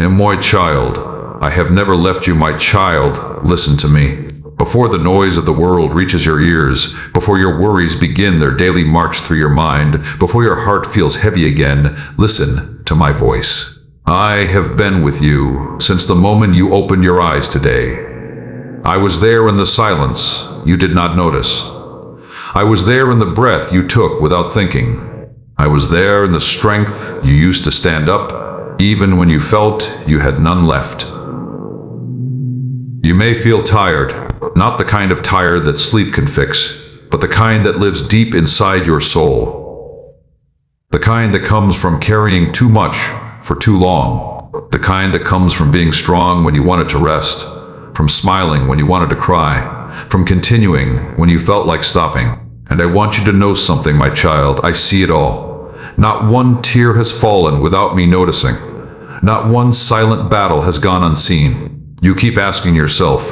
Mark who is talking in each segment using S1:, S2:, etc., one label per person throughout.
S1: And my child, I have never left you, my child. Listen to me. Before the noise of the world reaches your ears, before your worries begin their daily march through your mind, before your heart feels heavy again, listen to my voice. I have been with you since the moment you opened your eyes today. I was there in the silence you did not notice. I was there in the breath you took without thinking. I was there in the strength you used to stand up, even when you felt you had none left. You may feel tired, not the kind of tired that sleep can fix, but the kind that lives deep inside your soul. The kind that comes from carrying too much for too long. The kind that comes from being strong when you wanted to rest, from smiling when you wanted to cry, from continuing when you felt like stopping. And I want you to know something, my child. I see it all. Not one tear has fallen without me noticing. Not one silent battle has gone unseen. You keep asking yourself,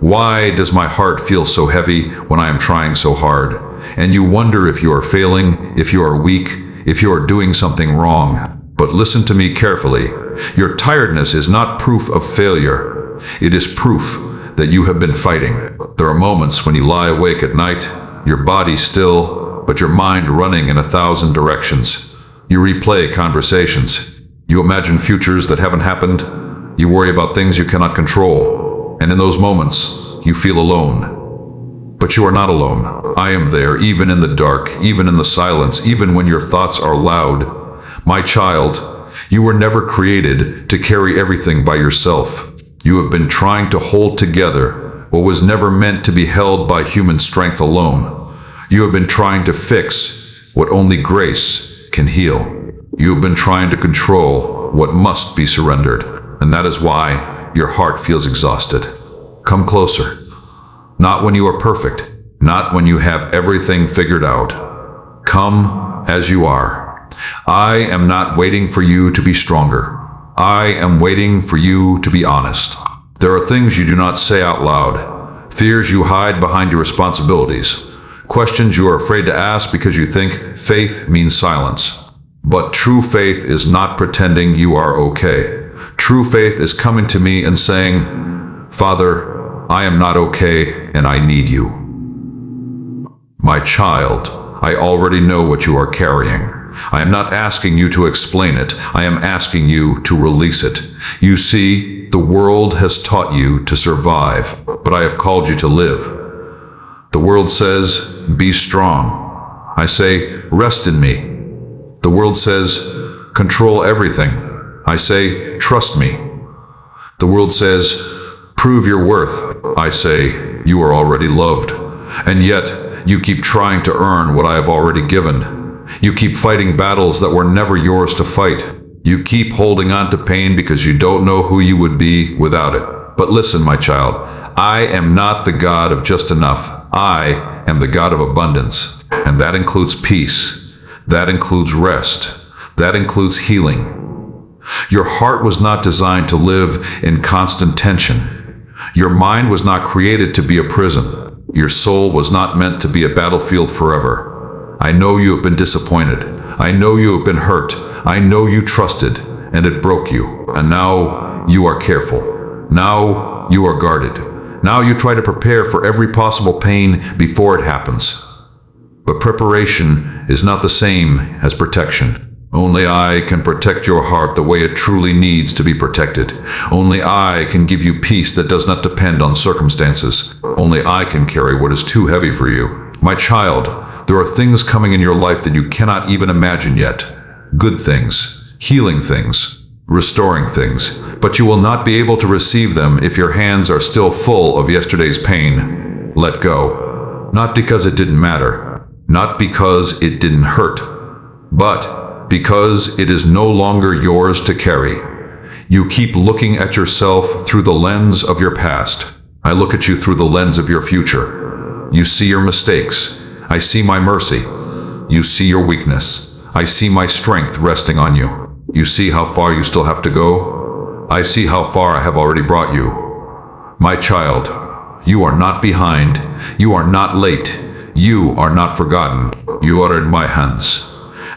S1: why does my heart feel so heavy when I am trying so hard? And you wonder if you are failing, if you are weak, if you are doing something wrong. But listen to me carefully. Your tiredness is not proof of failure. It is proof that you have been fighting. There are moments when you lie awake at night, your body still, but your mind running in 1,000 directions. You replay conversations. You imagine futures that haven't happened. You worry about things you cannot control. And in those moments, you feel alone. But you are not alone. I am there, even in the dark, even in the silence, even when your thoughts are loud. My child, you were never created to carry everything by yourself. You have been trying to hold together what was never meant to be held by human strength alone. You have been trying to fix what only grace can heal. You have been trying to control what must be surrendered. And that is why your heart feels exhausted. Come closer. Not when you are perfect. Not when you have everything figured out. Come as you are. I am not waiting for you to be stronger. I am waiting for you to be honest. There are things you do not say out loud, fears you hide behind your responsibilities, questions you are afraid to ask because you think faith means silence. But true faith is not pretending you are okay. True faith is coming to me and saying, Father, I am not okay and I need you. My child, I already know what you are carrying. I am not asking you to explain it. I am asking you to release it. You see, the world has taught you to survive, but I have called you to live. The world says, be strong. I say, rest in me. The world says, control everything. I say, trust me. The world says, prove your worth. I say, you are already loved. And yet, you keep trying to earn what I have already given. You keep fighting battles that were never yours to fight. You keep holding on to pain because you don't know who you would be without it. But listen, my child, I am not the God of just enough. I am the God of abundance. And that includes peace. That includes rest. That includes healing. Your heart was not designed to live in constant tension. Your mind was not created to be a prison. Your soul was not meant to be a battlefield forever. I know you have been disappointed. I know you have been hurt. I know you trusted, and it broke you. And now you are careful. Now you are guarded. Now you try to prepare for every possible pain before it happens. But preparation is not the same as protection. Only I can protect your heart the way it truly needs to be protected. Only I can give you peace that does not depend on circumstances. Only I can carry what is too heavy for you. My child, there are things coming in your life that you cannot even imagine yet. Good things, healing things, restoring things. But you will not be able to receive them if your hands are still full of yesterday's pain. Let go. Not because it didn't matter. Not because it didn't hurt. But because it is no longer yours to carry. You keep looking at yourself through the lens of your past. I look at you through the lens of your future. You see your mistakes. I see my mercy. You see your weakness. I see my strength resting on you. You see how far you still have to go. I see how far I have already brought you. My child, you are not behind. You are not late. You are not forgotten. You are in my hands.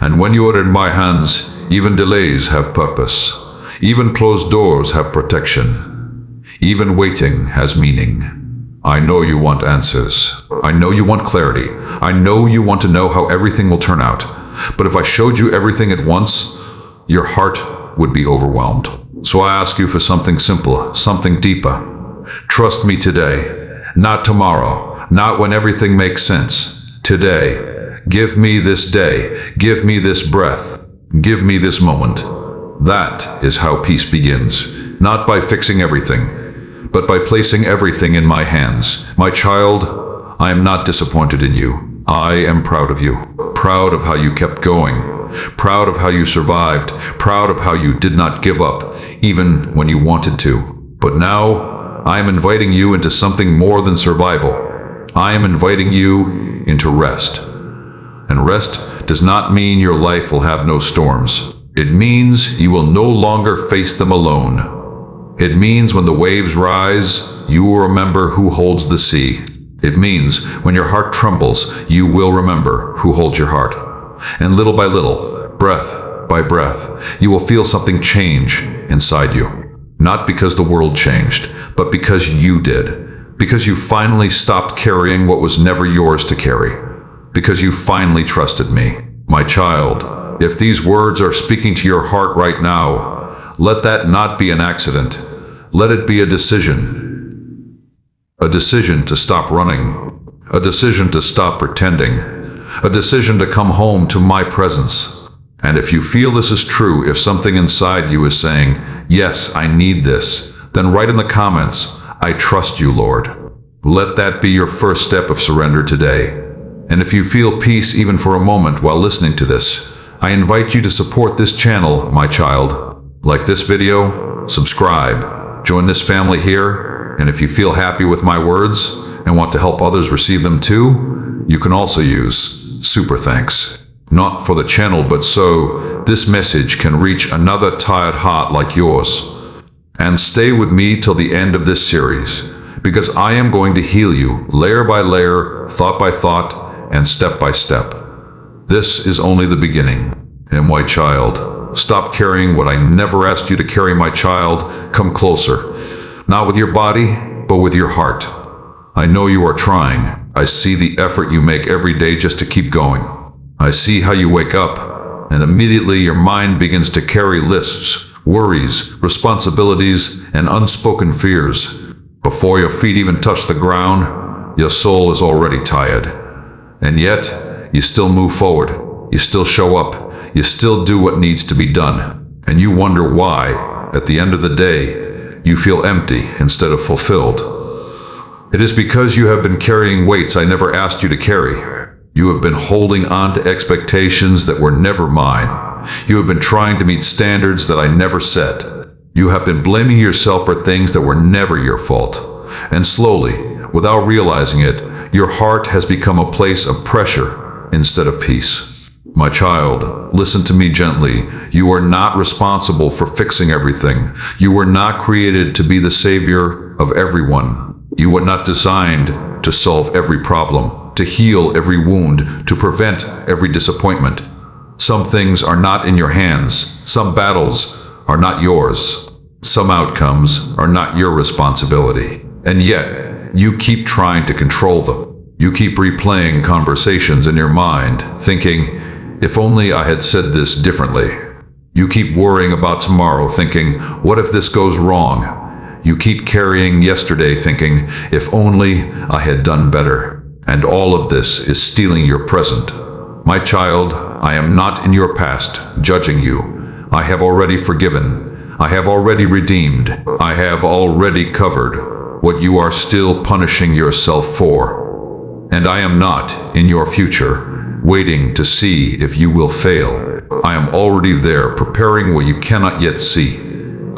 S1: And when you are in my hands, even delays have purpose. Even closed doors have protection. Even waiting has meaning. I know you want answers. I know you want clarity. I know you want to know how everything will turn out. But if I showed you everything at once, your heart would be overwhelmed. So I ask you for something simpler, something deeper. Trust me today, not tomorrow, not when everything makes sense. Today, give me this day, give me this breath, give me this moment. That is how peace begins, not by fixing everything, but by placing everything in my hands. My child, I am not disappointed in you. I am proud of you, proud of how you kept going, proud of how you survived, proud of how you did not give up, even when you wanted to. But now, I am inviting you into something more than survival. I am inviting you into rest. And rest does not mean your life will have no storms. It means you will no longer face them alone. It means when the waves rise, you will remember who holds the sea. It means when your heart trembles, you will remember who holds your heart. And little by little, breath by breath, you will feel something change inside you. Not because the world changed, but because you did. Because you finally stopped carrying what was never yours to carry. Because you finally trusted me. My child, if these words are speaking to your heart right now, let that not be an accident. Let it be a decision. A decision to stop running. A decision to stop pretending. A decision to come home to my presence. And if you feel this is true, if something inside you is saying, yes, I need this, then write in the comments, I trust you, Lord. Let that be your first step of surrender today. And if you feel peace even for a moment while listening to this, I invite you to support this channel, my child. Like this video, subscribe, join this family here, and if you feel happy with my words and want to help others receive them too, you can also use super thanks. Not for the channel, but so this message can reach another tired heart like yours. And stay with me till the end of this series, because I am going to heal you layer by layer, thought by thought, and step by step. This is only the beginning. And my child, stop carrying what I never asked you to carry, my child. Come closer. Not with your body, but with your heart. I know you are trying. I see the effort you make every day just to keep going. I see how you wake up, and immediately your mind begins to carry lists, worries, responsibilities, and unspoken fears. Before your feet even touch the ground, your soul is already tired. And yet, you still move forward. You still show up. You still do what needs to be done. And you wonder why, at the end of the day, you feel empty instead of fulfilled. It is because you have been carrying weights I never asked you to carry. You have been holding on to expectations that were never mine. You have been trying to meet standards that I never set. You have been blaming yourself for things that were never your fault. And slowly, without realizing it, your heart has become a place of pressure instead of peace. My child, listen to me gently. You are not responsible for fixing everything. You were not created to be the savior of everyone. You were not designed to solve every problem, to heal every wound, to prevent every disappointment. Some things are not in your hands. Some battles are not yours. Some outcomes are not your responsibility. And yet, you keep trying to control them. You keep replaying conversations in your mind, thinking, if only I had said this differently. You keep worrying about tomorrow, thinking, what if this goes wrong? You keep carrying yesterday, thinking, if only I had done better. And all of this is stealing your present. My child, I am not in your past, judging you. I have already forgiven. I have already redeemed. I have already covered what you are still punishing yourself for. And I am not in your future, waiting to see if you will fail. I am already there, preparing what you cannot yet see.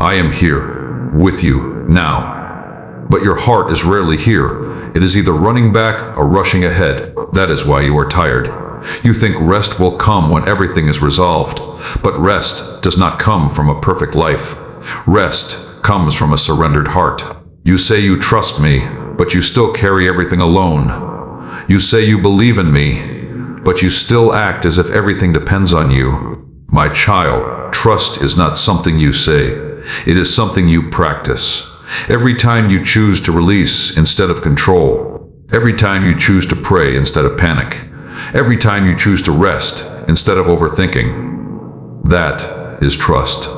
S1: I am here, with you, now. But your heart is rarely here. It is either running back or rushing ahead. That is why you are tired. You think rest will come when everything is resolved. But rest does not come from a perfect life. Rest comes from a surrendered heart. You say you trust me, but you still carry everything alone. You say you believe in me, but you still act as if everything depends on you. My child, trust is not something you say. It is something you practice. Every time you choose to release instead of control. Every time you choose to pray instead of panic. Every time you choose to rest instead of overthinking. That is trust.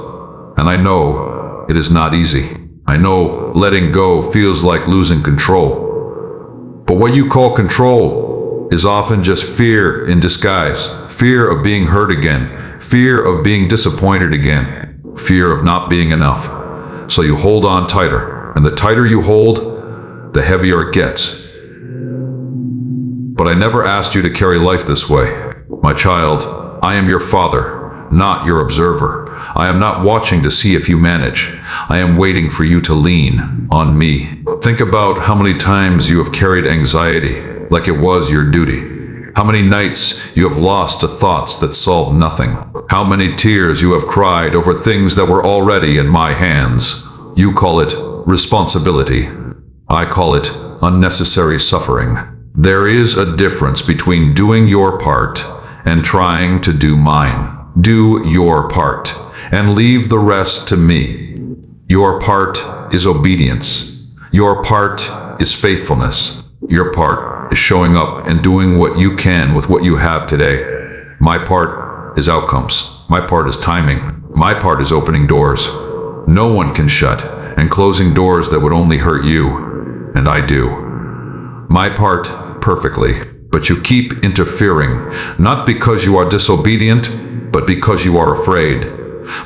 S1: And I know it is not easy. I know letting go feels like losing control. But what you call control is often just fear in disguise. Fear of being hurt again. Fear of being disappointed again. Fear of not being enough. So you hold on tighter. And the tighter you hold, the heavier it gets. But I never asked you to carry life this way. My child, I am your father, not your observer. I am not watching to see if you manage. I am waiting for you to lean on me. Think about how many times you have carried anxiety like it was your duty. How many nights you have lost to thoughts that solved nothing. How many tears you have cried over things that were already in my hands. You call it responsibility. I call it unnecessary suffering. There is a difference between doing your part and trying to do mine. Do your part and leave the rest to me. Your part is obedience. Your part is faithfulness. Your part is showing up and doing what you can with what you have today. My part is outcomes. My part is timing. My part is opening doors no one can shut and closing doors that would only hurt you. And I do. My part perfectly. But you keep interfering, not because you are disobedient, but because you are afraid.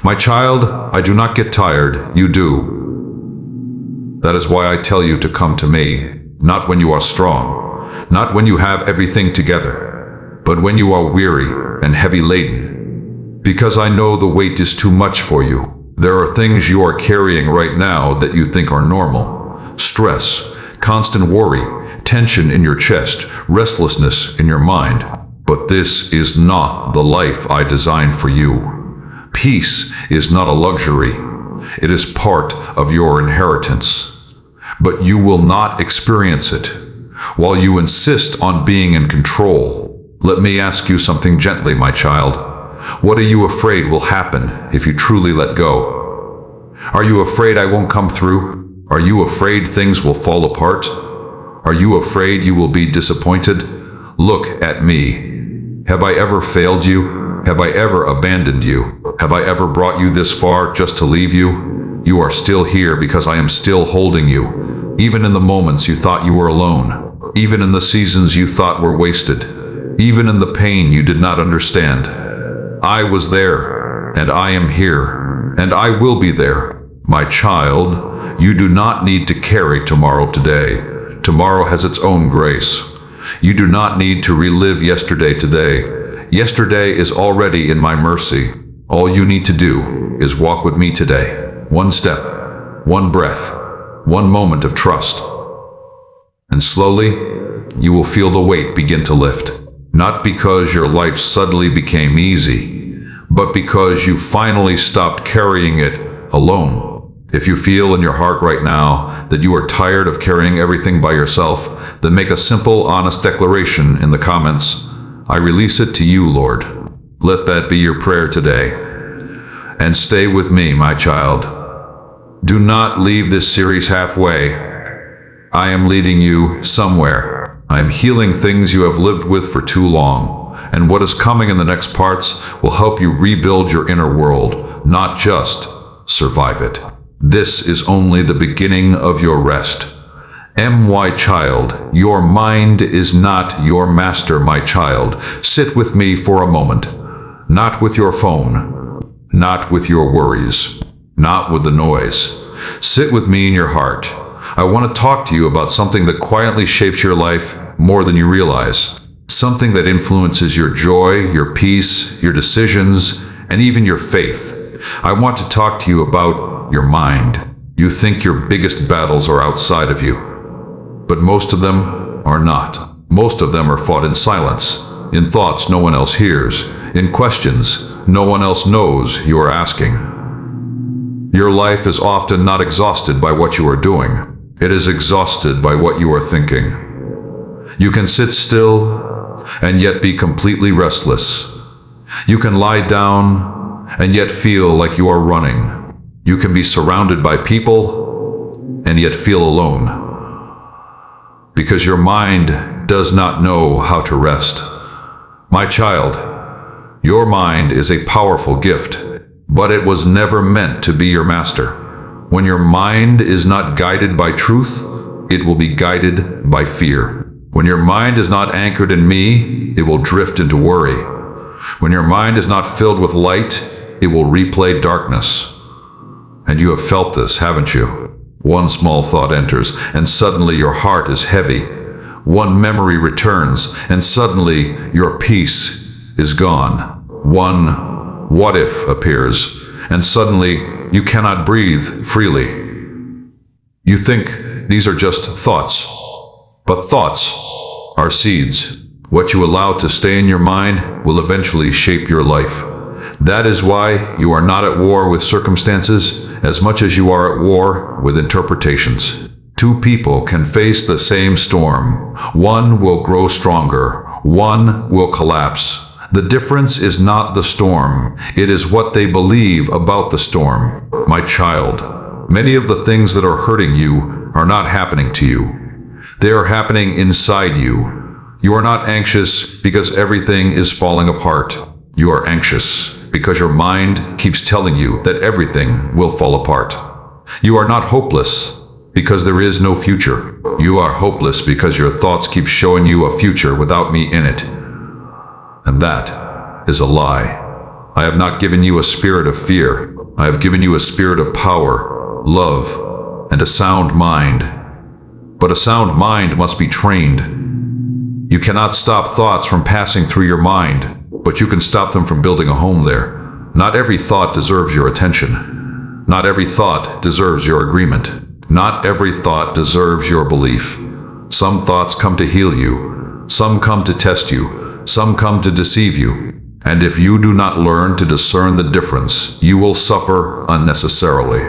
S1: My child, I do not get tired, you do. That is why I tell you to come to me, not when you are strong, not when you have everything together, but when you are weary and heavy laden. Because I know the weight is too much for you. There are things you are carrying right now that you think are normal. Stress, constant worry, tension in your chest, restlessness in your mind. But this is not the life I designed for you. Peace is not a luxury. It is part of your inheritance. But you will not experience it while you insist on being in control. Let me ask you something gently, my child. What are you afraid will happen if you truly let go? Are you afraid I won't come through? Are you afraid things will fall apart? Are you afraid you will be disappointed? Look at me. Have I ever failed you? Have I ever abandoned you? Have I ever brought you this far just to leave you? You are still here because I am still holding you. Even in the moments you thought you were alone. Even in the seasons you thought were wasted. Even in the pain you did not understand. I was there, and I am here, and I will be there. My child, you do not need to carry tomorrow today. Tomorrow has its own grace. You do not need to relive yesterday today. Yesterday is already in my mercy. All you need to do is walk with me today. One step, one breath, one moment of trust. And slowly, you will feel the weight begin to lift. Not because your life suddenly became easy, but because you finally stopped carrying it alone. If you feel in your heart right now that you are tired of carrying everything by yourself, then make a simple, honest declaration in the comments. I release it to you, Lord. Let that be your prayer today. And stay with me, my child. Do not leave this series halfway. I am leading you somewhere. I am healing things you have lived with for too long. And what is coming in the next parts will help you rebuild your inner world, not just survive it. This is only the beginning of your rest. My child, your mind is not your master, my child. Sit with me for a moment. Not with your phone. Not with your worries. Not with the noise. Sit with me in your heart. I want to talk to you about something that quietly shapes your life more than you realize. Something that influences your joy, your peace, your decisions, and even your faith. I want to talk to you about your mind. You think your biggest battles are outside of you, but most of them are not. Most of them are fought in silence, in thoughts no one else hears, in questions no one else knows you are asking. Your life is often not exhausted by what you are doing. It is exhausted by what you are thinking. You can sit still and yet be completely restless. You can lie down and yet feel like you are running. You can be surrounded by people and yet feel alone, because your mind does not know how to rest. My child, your mind is a powerful gift, but it was never meant to be your master. When your mind is not guided by truth, it will be guided by fear. When your mind is not anchored in me, it will drift into worry. When your mind is not filled with light, it will replay darkness. And you have felt this, haven't you? One small thought enters, and suddenly your heart is heavy. One memory returns, and suddenly your peace is gone. One what if appears, and suddenly you cannot breathe freely. You think these are just thoughts, but thoughts are seeds. What you allow to stay in your mind will eventually shape your life. That is why you are not at war with circumstances as much as you are at war with interpretations. Two people can face the same storm. One will grow stronger. One will collapse. The difference is not the storm. It is what they believe about the storm. My child, many of the things that are hurting you are not happening to you. They are happening inside you. You are not anxious because everything is falling apart. You are anxious because your mind keeps telling you that everything will fall apart. You are not hopeless because there is no future. You are hopeless because your thoughts keep showing you a future without me in it. And that is a lie. I have not given you a spirit of fear. I have given you a spirit of power, love, and a sound mind. But a sound mind must be trained. You cannot stop thoughts from passing through your mind, but you can stop them from building a home there. Not every thought deserves your attention. Not every thought deserves your agreement. Not every thought deserves your belief. Some thoughts come to heal you. Some come to test you. Some come to deceive you. And if you do not learn to discern the difference, you will suffer unnecessarily.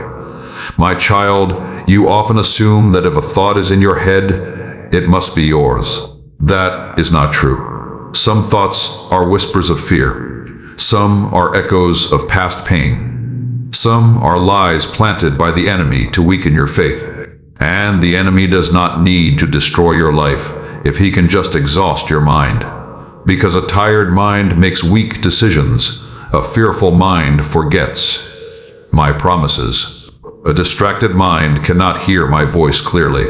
S1: My child, you often assume that if a thought is in your head, it must be yours. That is not true. Some thoughts are whispers of fear. Some are echoes of past pain. Some are lies planted by the enemy to weaken your faith. And the enemy does not need to destroy your life if he can just exhaust your mind. Because a tired mind makes weak decisions. A fearful mind forgets my promises. A distracted mind cannot hear my voice clearly.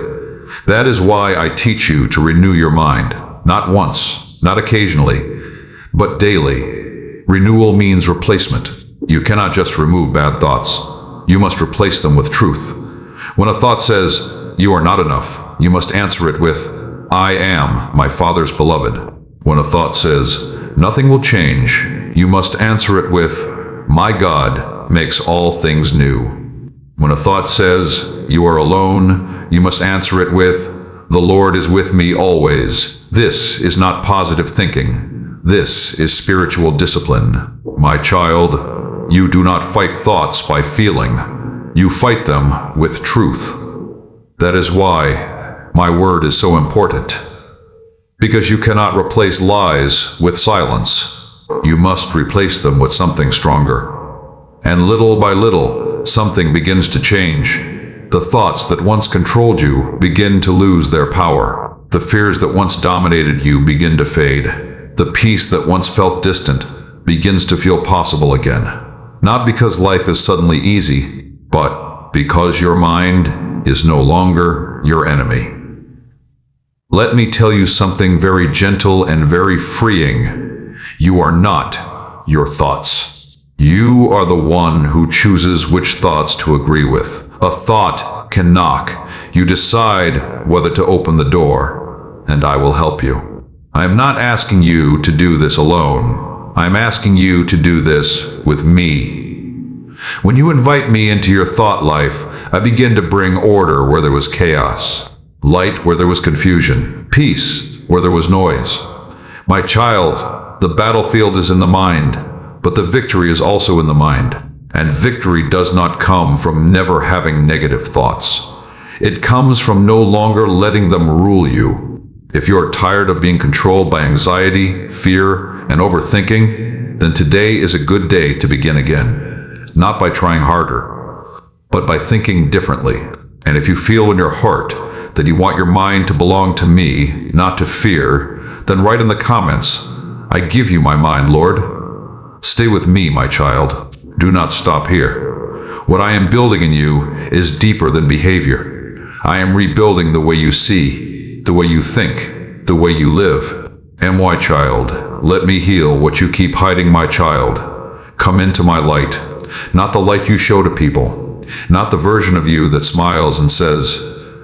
S1: That is why I teach you to renew your mind, not once, not occasionally, but daily. Renewal means replacement. You cannot just remove bad thoughts. You must replace them with truth. When a thought says, "You are not enough," you must answer it with, "I am my Father's beloved." When a thought says, "Nothing will change," you must answer it with, "My God makes all things new." When a thought says, "You are alone," you must answer it with, "The Lord is with me always." This is not positive thinking. This is spiritual discipline. My child, you do not fight thoughts by feeling. You fight them with truth. That is why my word is so important. Because you cannot replace lies with silence. You must replace them with something stronger. And little by little, something begins to change. The thoughts that once controlled you begin to lose their power. The fears that once dominated you begin to fade. The peace that once felt distant begins to feel possible again. Not because life is suddenly easy, but because your mind is no longer your enemy. Let me tell you something very gentle and very freeing. You are not your thoughts. You are the one who chooses which thoughts to agree with. A thought can knock. You decide whether to open the door, and I will help you. I am not asking you to do this alone. I am asking you to do this with me. When you invite me into your thought life, I begin to bring order where there was chaos, light where there was confusion, peace where there was noise. My child, the battlefield is in the mind, but the victory is also in the mind. And victory does not come from never having negative thoughts. It comes from no longer letting them rule you. If you are tired of being controlled by anxiety, fear, and overthinking, then today is a good day to begin again. Not by trying harder, but by thinking differently. And if you feel in your heart that you want your mind to belong to me, not to fear, then write in the comments, "I give you my mind, Lord." Stay with me, my child. Do not stop here. What I am building in you is deeper than behavior. I am rebuilding the way you see, the way you think, the way you live. And my child, let me heal what you keep hiding, my child. Come into my light, not the light you show to people, not the version of you that smiles and says,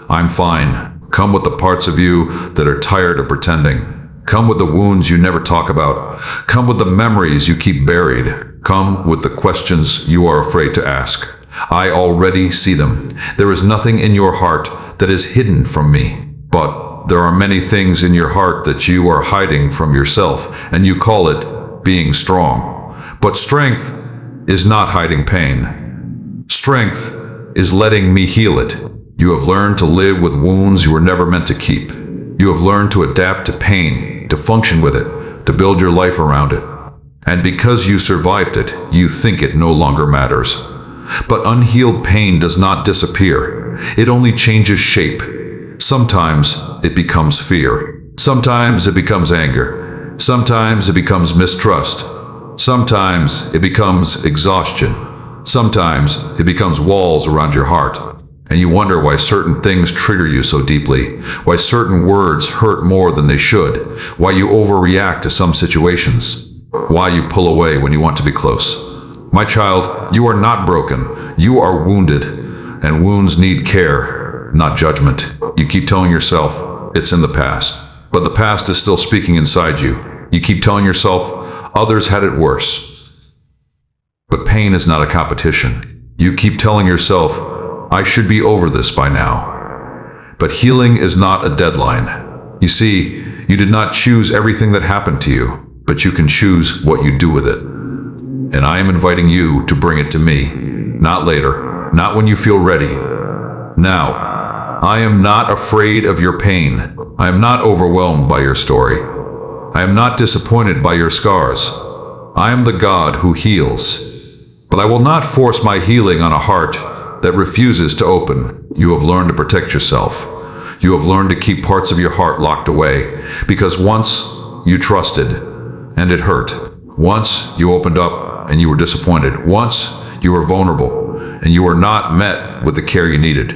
S1: "I'm fine." Come with the parts of you that are tired of pretending. Come with the wounds you never talk about. Come with the memories you keep buried. Come with the questions you are afraid to ask. I already see them. There is nothing in your heart that is hidden from me. But there are many things in your heart that you are hiding from yourself, and you call it being strong. But strength is not hiding pain. Strength is letting me heal it. You have learned to live with wounds you were never meant to keep. You have learned to adapt to pain, to function with it, to build your life around it. And because you survived it, you think it no longer matters. But unhealed pain does not disappear. It only changes shape. Sometimes it becomes fear. Sometimes it becomes anger. Sometimes it becomes mistrust. Sometimes it becomes exhaustion. Sometimes it becomes walls around your heart. And you wonder why certain things trigger you so deeply, why certain words hurt more than they should, why you overreact to some situations, why you pull away when you want to be close. My child, you are not broken. You are wounded, and wounds need care, not judgment. You keep telling yourself it's in the past, but the past is still speaking inside you. You keep telling yourself others had it worse. But pain is not a competition. You keep telling yourself, I should be over this by now. But healing is not a deadline. You see, you did not choose everything that happened to you, but you can choose what you do with it. And I am inviting you to bring it to me, not later, not when you feel ready. Now, I am not afraid of your pain. I am not overwhelmed by your story. I am not disappointed by your scars. I am the God who heals. But I will not force my healing on a heart that refuses to open. You have learned to protect yourself. You have learned to keep parts of your heart locked away, because once you trusted and it hurt. Once you opened up and you were disappointed. Once you were vulnerable and you were not met with the care you needed.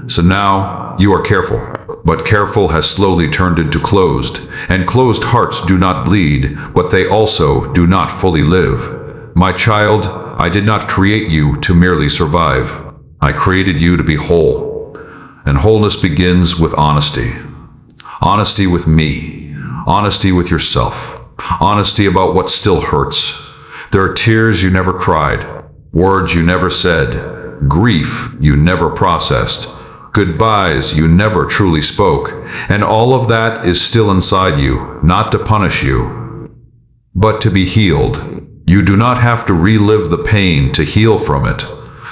S1: So now you are careful. But careful has slowly turned into closed, and closed hearts do not bleed, but they also do not fully live. My child, I did not create you to merely survive. I created you to be whole, and wholeness begins with honesty. Honesty with me, honesty with yourself, honesty about what still hurts. There are tears you never cried, words you never said, grief you never processed, goodbyes you never truly spoke, and all of that is still inside you, not to punish you, but to be healed. You do not have to relive the pain to heal from it.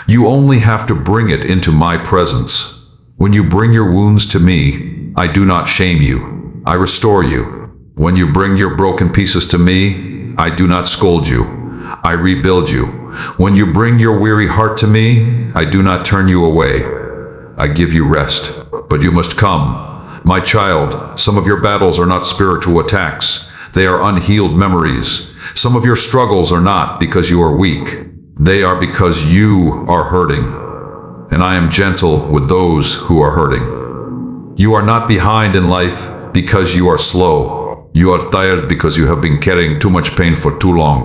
S1: You only have to bring it into my presence. When you bring your wounds to me, I do not shame you. I restore you. When you bring your broken pieces to me, I do not scold you. I rebuild you. When you bring your weary heart to me, I do not turn you away. I give you rest. But you must come. My child, some of your battles are not spiritual attacks. They are unhealed memories. Some of your struggles are not because you are weak. They are because you are hurting, and I am gentle with those who are hurting. You are not behind in life because you are slow. You are tired because you have been carrying too much pain for too long.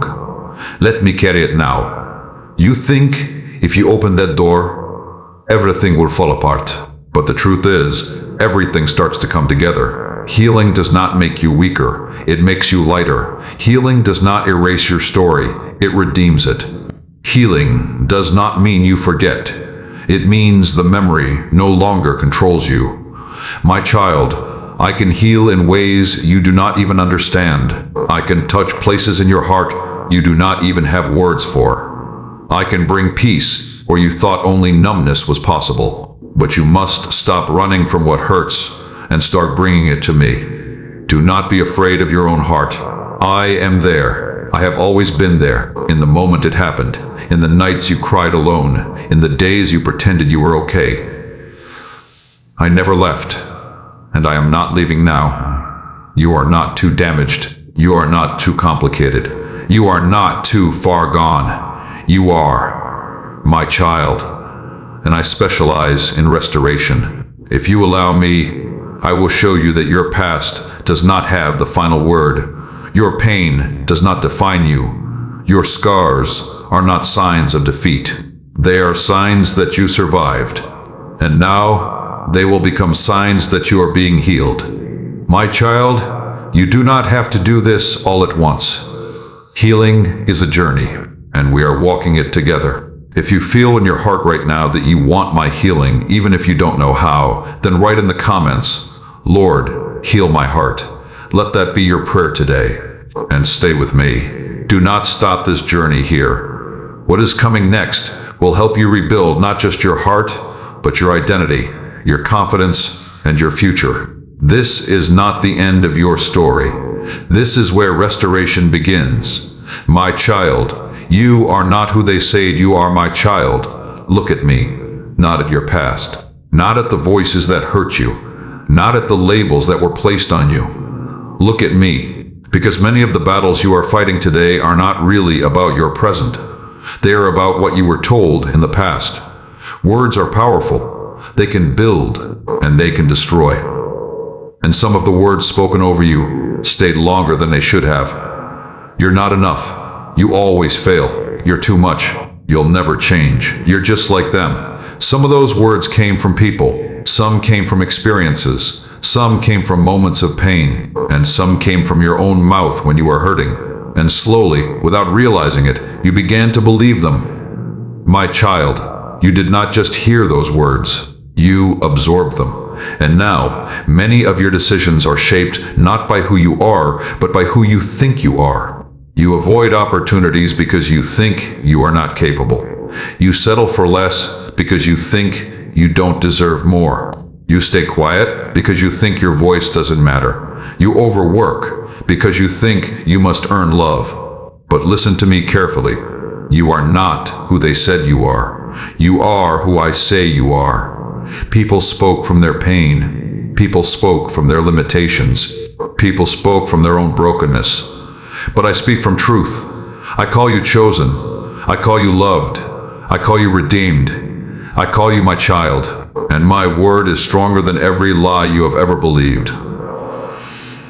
S1: Let me carry it now. You think if you open that door, everything will fall apart. But the truth is, everything starts to come together. Healing does not make you weaker. It makes you lighter. Healing does not erase your story. It redeems it. Healing does not mean you forget. It means the memory no longer controls you. My child, I can heal in ways you do not even understand. I can touch places in your heart you do not even have words for. I can bring peace where you thought only numbness was possible. But you must stop running from what hurts and start bringing it to me. Do not be afraid of your own heart. I am there. there. I have always been there, in the moment it happened, in the nights you cried alone, in the days you pretended you were okay. I never left, and I am not leaving now. You are not too damaged. You are not too complicated. You are not too far gone. You are my child, and I specialize in restoration. If you allow me, I will show you that your past does not have the final word. Your pain does not define you. Your scars are not signs of defeat. They are signs that you survived. And now they will become signs that you are being healed. My child, you do not have to do this all at once. Healing is a journey, and we are walking it together. If you feel in your heart right now that you want my healing, even if you don't know how, then write in the comments, Lord, heal my heart. Let that be your prayer today. And stay with me. Do not stop this journey here. What is coming next will help you rebuild not just your heart, but your identity, your confidence, and your future. This is not the end of your story. This is where restoration begins. My child, you are not who they say you are, my child. Look at me, not at your past, not at the voices that hurt you, not at the labels that were placed on you. Look at me, because many of the battles you are fighting today are not really about your present. They are about what you were told in the past. Words are powerful. They can build and they can destroy. And some of the words spoken over you stayed longer than they should have. You're not enough. You always fail. You're too much. You'll never change. You're just like them. Some of those words came from people. Some came from experiences. Some came from moments of pain. And some came from your own mouth when you were hurting. And slowly, without realizing it, you began to believe them. My child, you did not just hear those words. You absorbed them. And now, many of your decisions are shaped not by who you are, but by who you think you are. You avoid opportunities because you think you are not capable. You settle for less because you think you don't deserve more. You stay quiet because you think your voice doesn't matter. You overwork because you think you must earn love. But listen to me carefully. You are not who they said you are. You are who I say you are. People spoke from their pain. People spoke from their limitations. People spoke from their own brokenness. But I speak from truth. I call you chosen. I call you loved. I call you redeemed. I call you my child. And my word is stronger than every lie you have ever believed.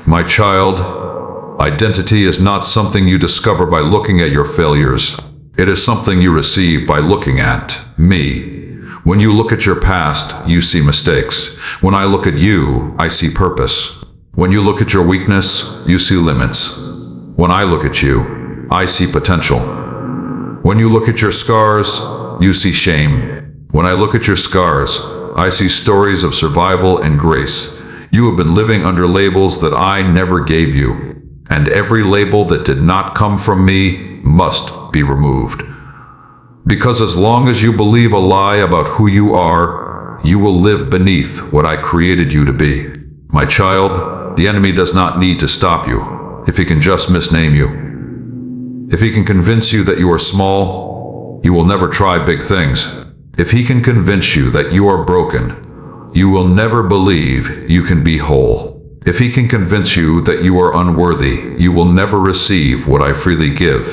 S1: My child, identity is not something you discover by looking at your failures. It is something you receive by looking at me. When you look at your past, you see mistakes. When I look at you, I see purpose. When you look at your weakness, you see limits. When I look at you, I see potential. When you look at your scars, you see shame. When I look at your scars, I see stories of survival and grace. You have been living under labels that I never gave you. And every label that did not come from me must be removed. Because as long as you believe a lie about who you are, you will live beneath what I created you to be. My child, the enemy does not need to stop you if he can just misname you. If he can convince you that you are small, you will never try big things. If he can convince you that you are broken, you will never believe you can be whole. If he can convince you that you are unworthy, you will never receive what I freely give.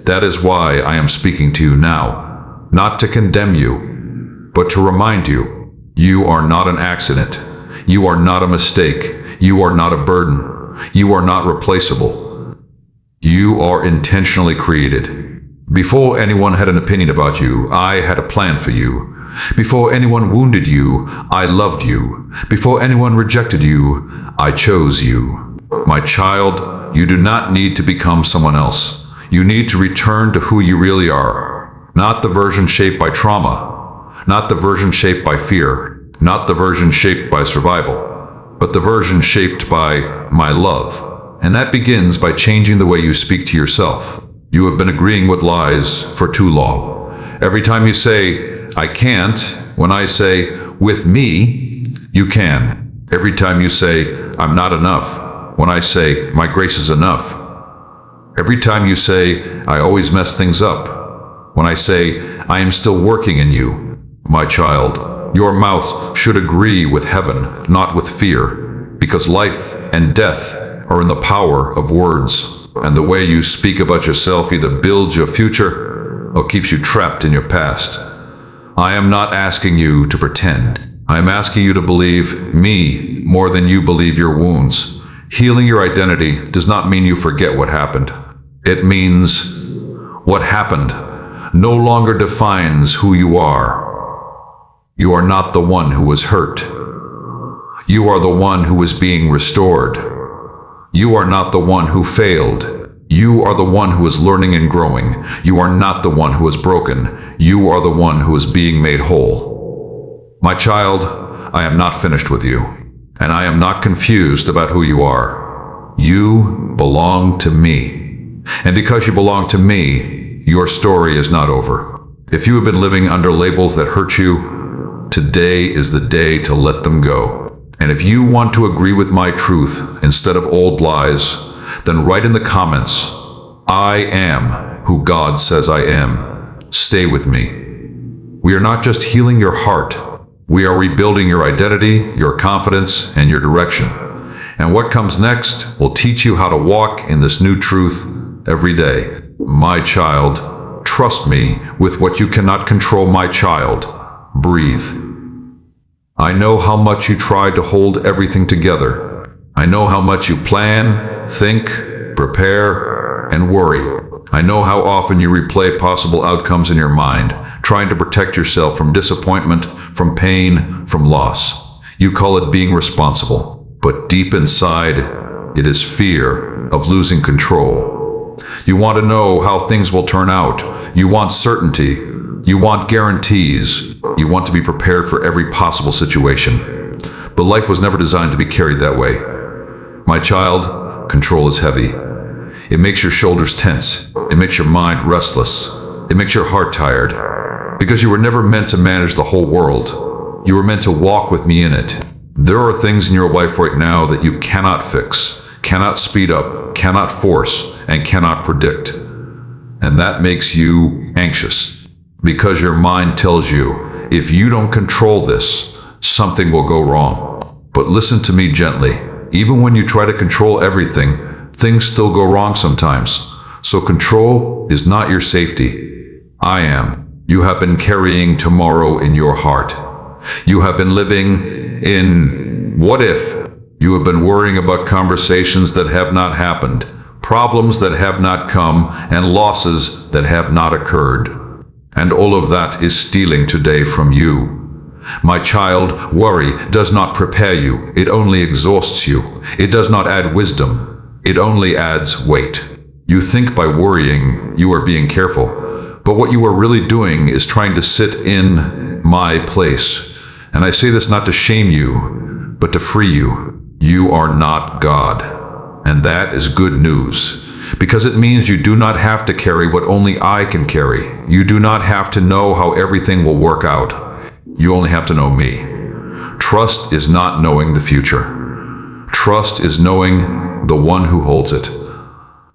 S1: That is why I am speaking to you now, not to condemn you, but to remind you, you are not an accident. You are not a mistake. You are not a burden. You are not replaceable. You are intentionally created. Before anyone had an opinion about you, I had a plan for you. Before anyone wounded you, I loved you. Before anyone rejected you, I chose you. My child, you do not need to become someone else. You need to return to who you really are. Not the version shaped by trauma. Not the version shaped by fear. Not the version shaped by survival. But the version shaped by my love. And that begins by changing the way you speak to yourself. You have been agreeing with lies for too long. Every time you say, I can't, when I say, with me, you can. Every time you say, I'm not enough, when I say, my grace is enough. Every time you say, I always mess things up. When I say, I am still working in you. My child, your mouth should agree with heaven, not with fear, because life and death are in the power of words, and the way you speak about yourself either builds your future or keeps you trapped in your past. I am not asking you to pretend. I am asking you to believe me more than you believe your wounds. Healing your identity does not mean you forget what happened. It means what happened no longer defines who you are. You are not the one who was hurt. You are the one who is being restored. You are not the one who failed. You are the one who is learning and growing. You are not the one who is broken. You are the one who is being made whole. My child, I am not finished with you, and I am not confused about who you are. You belong to me. And because you belong to me, your story is not over. If you have been living under labels that hurt you, today is the day to let them go. And if you want to agree with my truth instead of old lies, then write in the comments, I am who God says I am. Stay with me. We are not just healing your heart. We are rebuilding your identity, your confidence, and your direction. And what comes next will teach you how to walk in this new truth every day. My child, trust me with what you cannot control, my child. Breathe. I know how much you try to hold everything together. I know how much you plan, think, prepare, and worry. I know how often you replay possible outcomes in your mind, trying to protect yourself from disappointment, from pain, from loss. You call it being responsible, but deep inside, it is fear of losing control. You want to know how things will turn out. You want certainty. You want guarantees. You want to be prepared for every possible situation. But life was never designed to be carried that way. My child, control is heavy. It makes your shoulders tense. It makes your mind restless. It makes your heart tired. Because you were never meant to manage the whole world. You were meant to walk with me in it. There are things in your life right now that you cannot fix, cannot speed up, cannot force, and cannot predict. And that makes you anxious. Because your mind tells you, if you don't control this, something will go wrong. But listen to me gently. Even when you try to control everything, things still go wrong sometimes. So control is not your safety. I am. You have been carrying tomorrow in your heart. You have been living in what if. You have been worrying about conversations that have not happened, problems that have not come, and losses that have not occurred. And all of that is stealing today from you. My child, worry does not prepare you. It only exhausts you. It does not add wisdom. It only adds weight. You think by worrying you are being careful, but what you are really doing is trying to sit in my place. And I say this not to shame you, but to free you. You are not God. And that is good news. Because it means you do not have to carry what only I can carry. You do not have to know how everything will work out. You only have to know me. Trust is not knowing the future. Trust is knowing the one who holds it.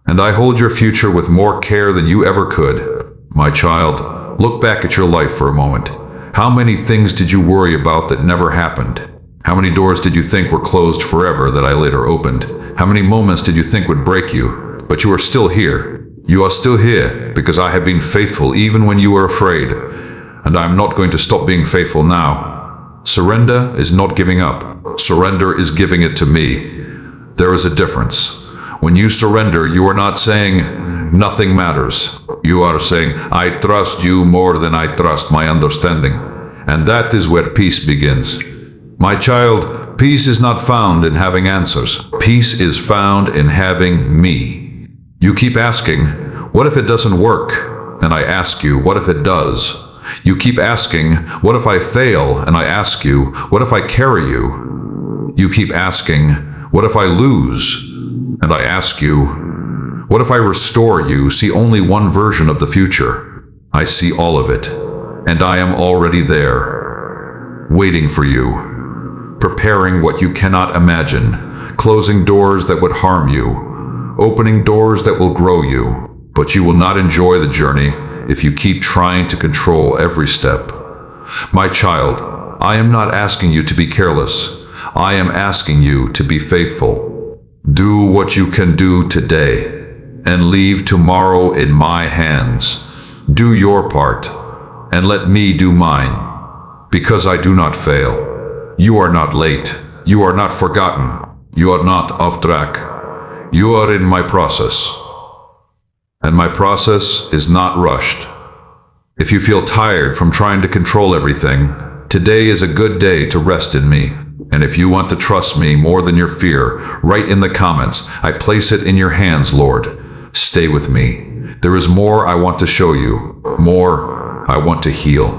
S1: And I hold your future with more care than you ever could. My child, look back at your life for a moment. How many things did you worry about that never happened? How many doors did you think were closed forever that I later opened? How many moments did you think would break you? But you are still here. You are still here because I have been faithful even when you were afraid. And I am not going to stop being faithful now. Surrender is not giving up. Surrender is giving it to me. There is a difference. When you surrender, you are not saying nothing matters. You are saying, I trust you more than I trust my understanding. And that is where peace begins. My child, peace is not found in having answers. Peace is found in having me. You keep asking, what if it doesn't work? And I ask you, what if it does? You keep asking, what if I fail? And I ask you, what if I carry you? You keep asking, what if I lose? And I ask you, what if I restore you? See only one version of the future. I see all of it, and I am already there, waiting for you, preparing what you cannot imagine, closing doors that would harm you, opening doors that will grow you, but you will not enjoy the journey if you keep trying to control every step. My child, I am not asking you to be careless. I am asking you to be faithful. Do what you can do today and leave tomorrow in my hands. Do your part and let me do mine, because I do not fail. You are not late. You are not forgotten. You are not off track. You are in my process. And my process is not rushed. If you feel tired from trying to control everything, today is a good day to rest in me. And if you want to trust me more than your fear, write in the comments, I place it in your hands, Lord. Stay with me. There is more I want to show you. More I want to heal.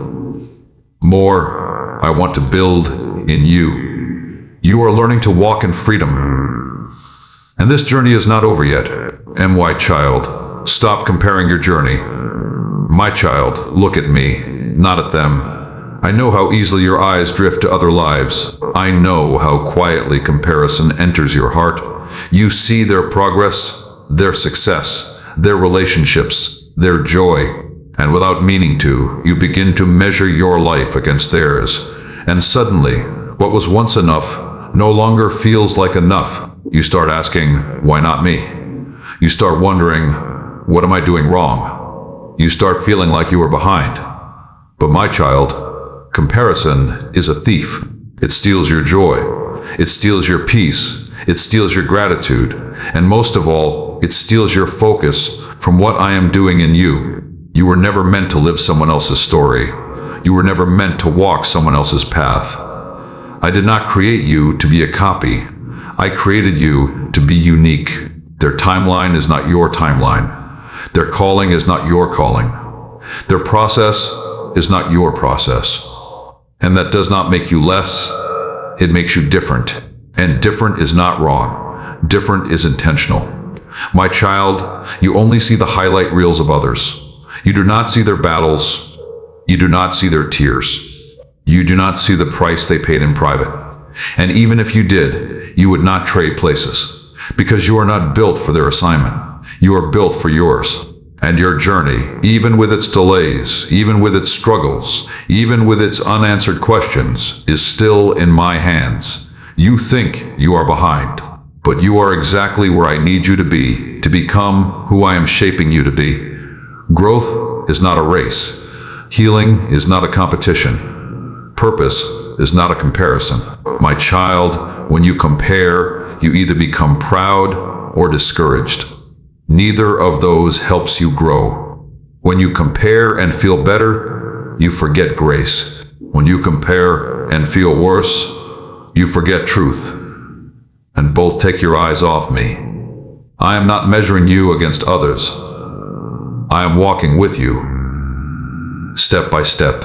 S1: More I want to build in you. You are learning to walk in freedom. And this journey is not over yet. My child, stop comparing your journey. My child, look at me, not at them. I know how easily your eyes drift to other lives. I know how quietly comparison enters your heart. You see their progress, their success, their relationships, their joy, and without meaning to, you begin to measure your life against theirs. And suddenly, what was once enough no longer feels like enough. You start asking, why not me? You start wondering, what am I doing wrong? You start feeling like you are behind. But my child, comparison is a thief. It steals your joy. It steals your peace. It steals your gratitude. And most of all, it steals your focus from what I am doing in you. You were never meant to live someone else's story. You were never meant to walk someone else's path. I did not create you to be a copy. I created you to be unique. Their timeline is not your timeline. Their calling is not your calling. Their process is not your process. And that does not make you less, it makes you different. And different is not wrong. Different is intentional. My child, you only see the highlight reels of others. You do not see their battles. You do not see their tears. You do not see the price they paid in private. And even if you did, you would not trade places, because you are not built for their assignment. You are built for yours. And your journey, even with its delays, even with its struggles, even with its unanswered questions, is still in my hands. You think you are behind, but you are exactly where I need you to become who I am shaping you to be. Growth is not a race. Healing is not a competition. Purpose is not a comparison. My child, when you compare, you either become proud or discouraged. Neither of those helps you grow. When you compare and feel better, you forget grace. When you compare and feel worse, you forget truth. And both take your eyes off me. I am not measuring you against others. I am walking with you, step by step,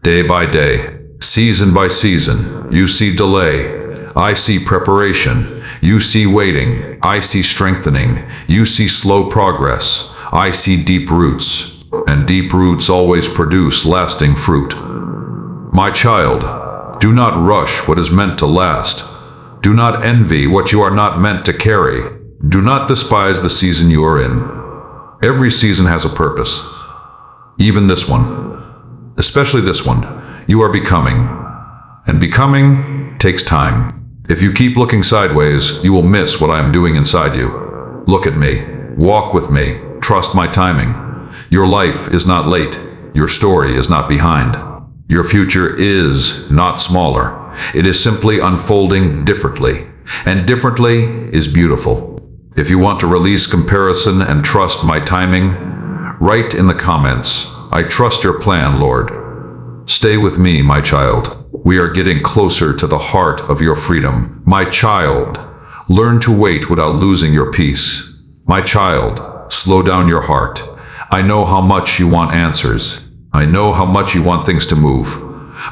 S1: day by day, season by season. You see delay. I see preparation. You see waiting. I see strengthening. You see slow progress. I see deep roots. And deep roots always produce lasting fruit. My child, do not rush what is meant to last. Do not envy what you are not meant to carry. Do not despise the season you are in. Every season has a purpose. Even this one. Especially this one. You are becoming. And becoming takes time. If you keep looking sideways, you will miss what I am doing inside you. Look at me. Walk with me. Trust my timing. Your life is not late. Your story is not behind. Your future is not smaller. It is simply unfolding differently. And differently is beautiful. If you want to release comparison and trust my timing, write in the comments, I trust your plan, Lord. Stay with me, my child. We are getting closer to the heart of your freedom. My child, learn to wait without losing your peace. My child, slow down your heart. I know how much you want answers. I know how much you want things to move.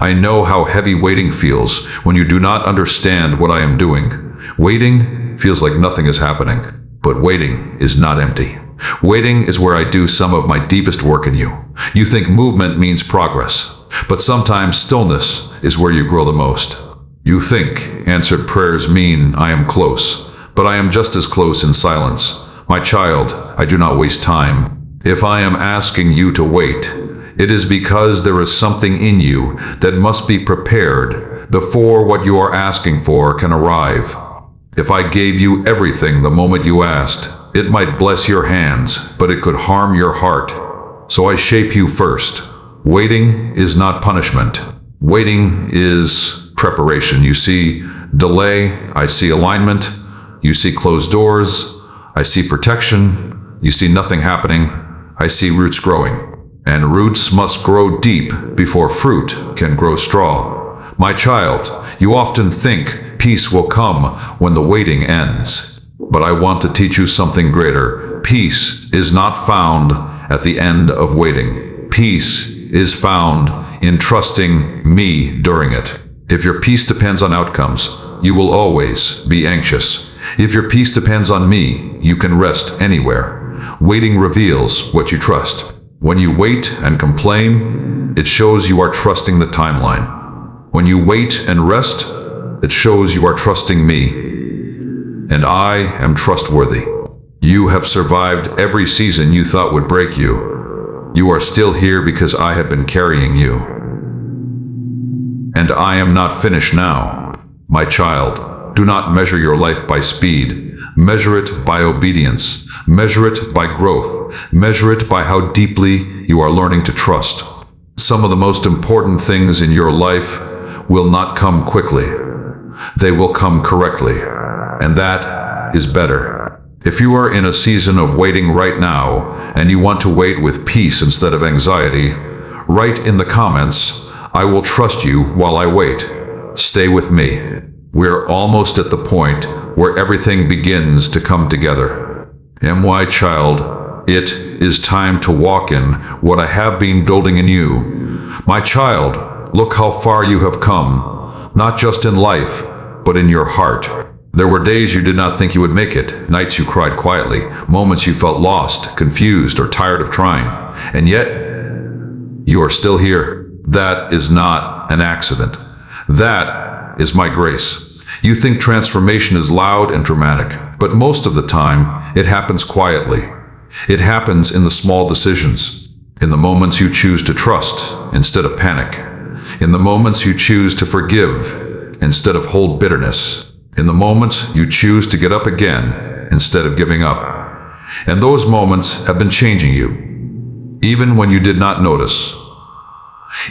S1: I know how heavy waiting feels when you do not understand what I am doing. Waiting feels like nothing is happening, but waiting is not empty. Waiting is where I do some of my deepest work in you. You think movement means progress. But sometimes stillness is where you grow the most. You think answered prayers mean I am close, but I am just as close in silence. My child, I do not waste time. If I am asking you to wait, it is because there is something in you that must be prepared before what you are asking for can arrive. If I gave you everything the moment you asked, it might bless your hands, but it could harm your heart. So I shape you first. Waiting is not punishment. Waiting is preparation. You see delay, I see alignment. You see closed doors, I see protection. You see nothing happening, I see roots growing. And roots must grow deep before fruit can grow strong. My child, you often think peace will come when the waiting ends. But I want to teach you something greater. Peace is not found at the end of waiting. Peace is found in trusting me during it. If your peace depends on outcomes, you will always be anxious. If your peace depends on me, you can rest anywhere. Waiting reveals what you trust. When you wait and complain, it shows you are trusting the timeline. When you wait and rest, it shows you are trusting me. And I am trustworthy. You have survived every season you thought would break you. You are still here because I have been carrying you. And I am not finished now. My child, do not measure your life by speed. Measure it by obedience. Measure it by growth. Measure it by how deeply you are learning to trust. Some of the most important things in your life will not come quickly. They will come correctly. And that is better. If you are in a season of waiting right now, and you want to wait with peace instead of anxiety, write in the comments, I will trust you while I wait. Stay with me. We're almost at the point where everything begins to come together. My child, it is time to walk in what I have been building in you. My child, look how far you have come, not just in life, but in your heart. There were days you did not think you would make it, nights you cried quietly, moments you felt lost, confused, or tired of trying. And yet, you are still here. That is not an accident. That is my grace. You think transformation is loud and dramatic, but most of the time, it happens quietly. It happens in the small decisions, in the moments you choose to trust instead of panic, in the moments you choose to forgive instead of hold bitterness, in the moments you choose to get up again instead of giving up. And those moments have been changing you, even when you did not notice,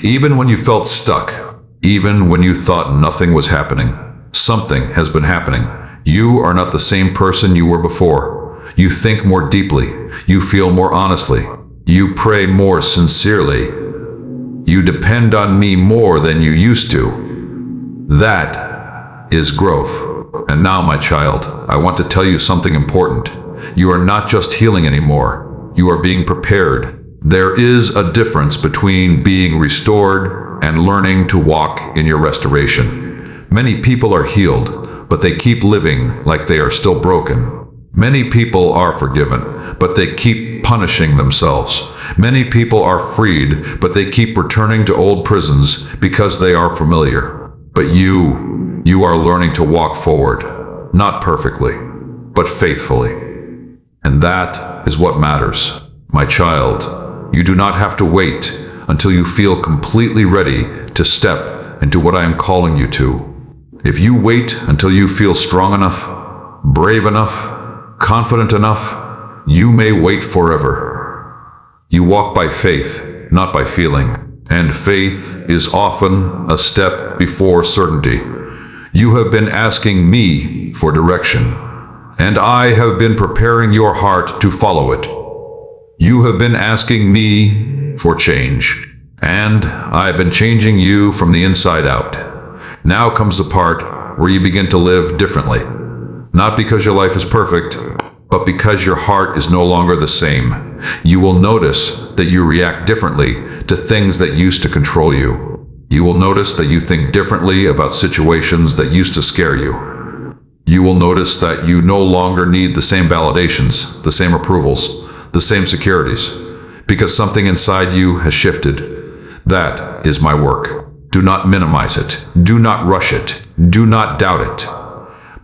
S1: even when you felt stuck, even when you thought nothing was happening. Something has been happening. You are not the same person you were before. You think more deeply. You feel more honestly. You pray more sincerely. You depend on me more than you used to. That is growth. And now, my child, I want to tell you something important. You are not just healing anymore. You are being prepared. There is a difference between being restored and learning to walk in your restoration. Many people are healed, but they keep living like they are still broken. Many people are forgiven, but they keep punishing themselves. Many people are freed, but they keep returning to old prisons because they are familiar. But you are learning to walk forward, not perfectly, but faithfully. And that is what matters. My child, you do not have to wait until you feel completely ready to step into what I am calling you to. If you wait until you feel strong enough, brave enough, confident enough, you may wait forever. You walk by faith, not by feeling. And faith is often a step before certainty. You have been asking me for direction, and I have been preparing your heart to follow it. You have been asking me for change, and I have been changing you from the inside out. Now comes the part where you begin to live differently. Not because your life is perfect, but because your heart is no longer the same. You will notice that you react differently to things that used to control you. You will notice that you think differently about situations that used to scare you. You will notice that you no longer need the same validations, the same approvals, the same securities, because something inside you has shifted. That is my work. Do not minimize it. Do not rush it. Do not doubt it.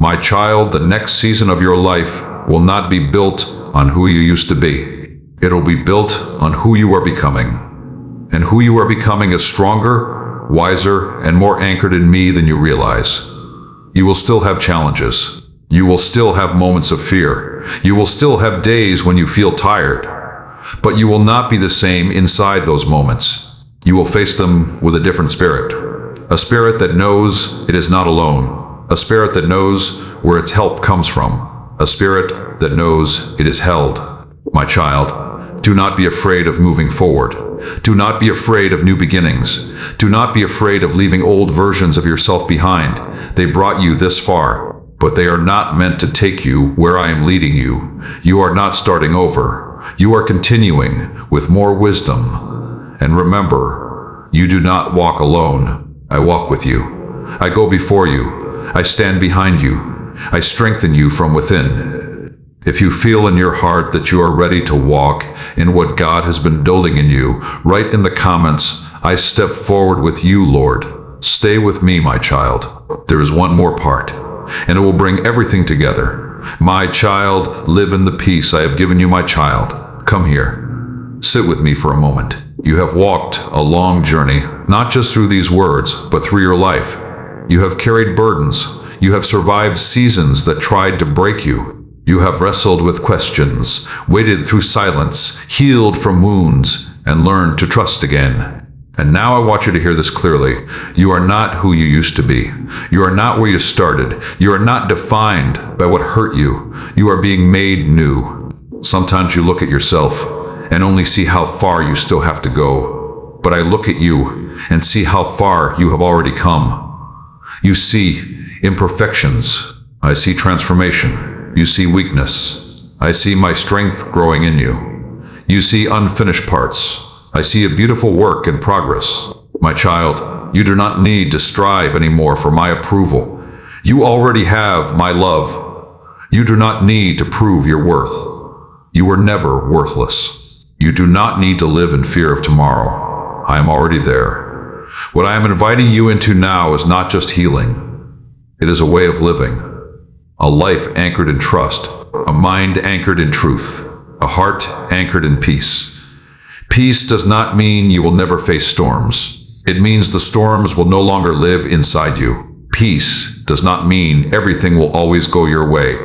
S1: My child, the next season of your life will not be built on who you used to be. It'll be built on who you are becoming. And who you are becoming is stronger, wiser, and more anchored in me than you realize. You will still have challenges. You will still have moments of fear. You will still have days when you feel tired. But you will not be the same inside those moments. You will face them with a different spirit. A spirit that knows it is not alone. A spirit that knows where its help comes from. A spirit that knows it is held. My child, do not be afraid of moving forward. Do not be afraid of new beginnings. Do not be afraid of leaving old versions of yourself behind. They brought you this far, but they are not meant to take you where I am leading you. You are not starting over. You are continuing with more wisdom. And remember, you do not walk alone. I walk with you. I go before you. I stand behind you. I strengthen you from within. If you feel in your heart that you are ready to walk in what God has been building in you, write in the comments, I step forward with you, Lord. Stay with me, my child. There is one more part, and it will bring everything together. My child, live in the peace I have given you, my child. Come here. Sit with me for a moment. You have walked a long journey, not just through these words, but through your life. You have carried burdens. You have survived seasons that tried to break you. You have wrestled with questions, waited through silence, healed from wounds, and learned to trust again. And now I want you to hear this clearly. You are not who you used to be. You are not where you started. You are not defined by what hurt you. You are being made new. Sometimes you look at yourself and only see how far you still have to go. But I look at you and see how far you have already come. You see imperfections. I see transformation. You see weakness. I see my strength growing in you. You see unfinished parts. I see a beautiful work in progress. My child, you do not need to strive anymore for my approval. You already have my love. You do not need to prove your worth. You were never worthless. You do not need to live in fear of tomorrow. I am already there. What I am inviting you into now is not just healing. It is a way of living. A life anchored in trust, a mind anchored in truth, a heart anchored in peace. Peace does not mean you will never face storms. It means the storms will no longer live inside you. Peace does not mean everything will always go your way.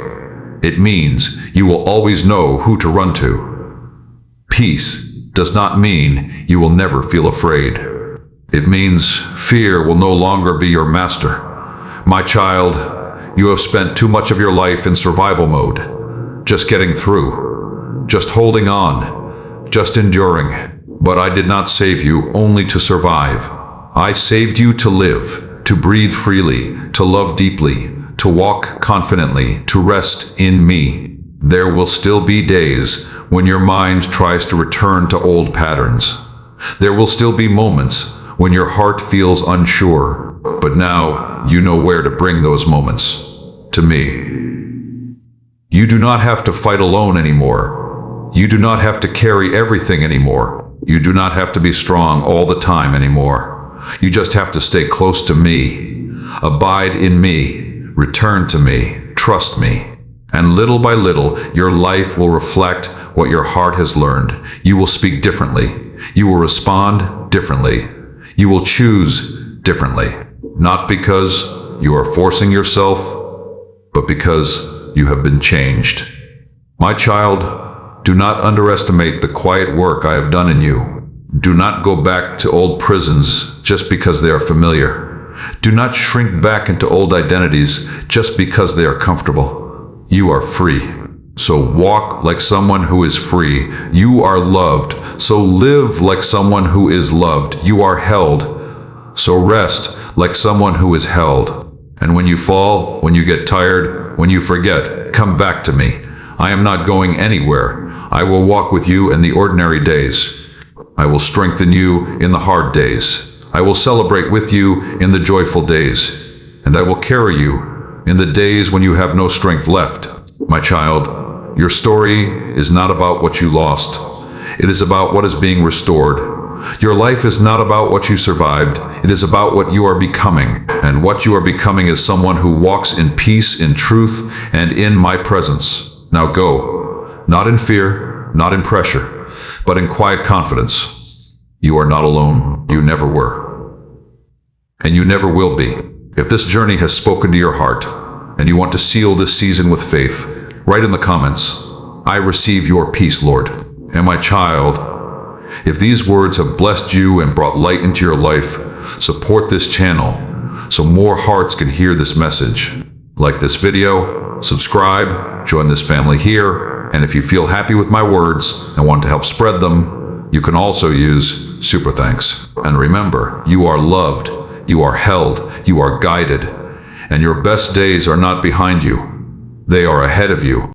S1: It means you will always know who to run to. Peace does not mean you will never feel afraid. It means fear will no longer be your master. My child, you have spent too much of your life in survival mode, just getting through, just holding on, just enduring. But I did not save you only to survive. I saved you to live, to breathe freely, to love deeply, to walk confidently, to rest in me. There will still be days when your mind tries to return to old patterns. There will still be moments when your heart feels unsure, but now you know where to bring those moments. To me. You do not have to fight alone anymore. You do not have to carry everything anymore. You do not have to be strong all the time anymore. You just have to stay close to me. Abide in me. Return to me. Trust me. And little by little, your life will reflect what your heart has learned. You will speak differently. You will respond differently. You will choose differently. Not because you are forcing yourself, but because you have been changed. My child, do not underestimate the quiet work I have done in you. Do not go back to old prisons just because they are familiar. Do not shrink back into old identities just because they are comfortable. You are free. So walk like someone who is free. You are loved. So live like someone who is loved. You are held. So rest like someone who is held. And when you fall, when you get tired, when you forget, come back to me. I am not going anywhere. I will walk with you in the ordinary days. I will strengthen you in the hard days. I will celebrate with you in the joyful days. And I will carry you in the days when you have no strength left. My child, your story is not about what you lost. It is about what is being restored. Your life is not about what you survived. It is about what you are becoming. And what you are becoming is someone who walks in peace, in truth, and in my presence. Now go, not in fear, not in pressure, but in quiet confidence. You are not alone. You never were. And you never will be. If this journey has spoken to your heart, and you want to seal this season with faith, write in the comments, "I receive your peace, Lord." And my child, if these words have blessed you and brought light into your life, support this channel so more hearts can hear this message. Like this video, subscribe, join this family here, and if you feel happy with my words and want to help spread them, you can also use super thanks. And remember, you are loved, you are held, you are guided, and your best days are not behind you. They are ahead of you.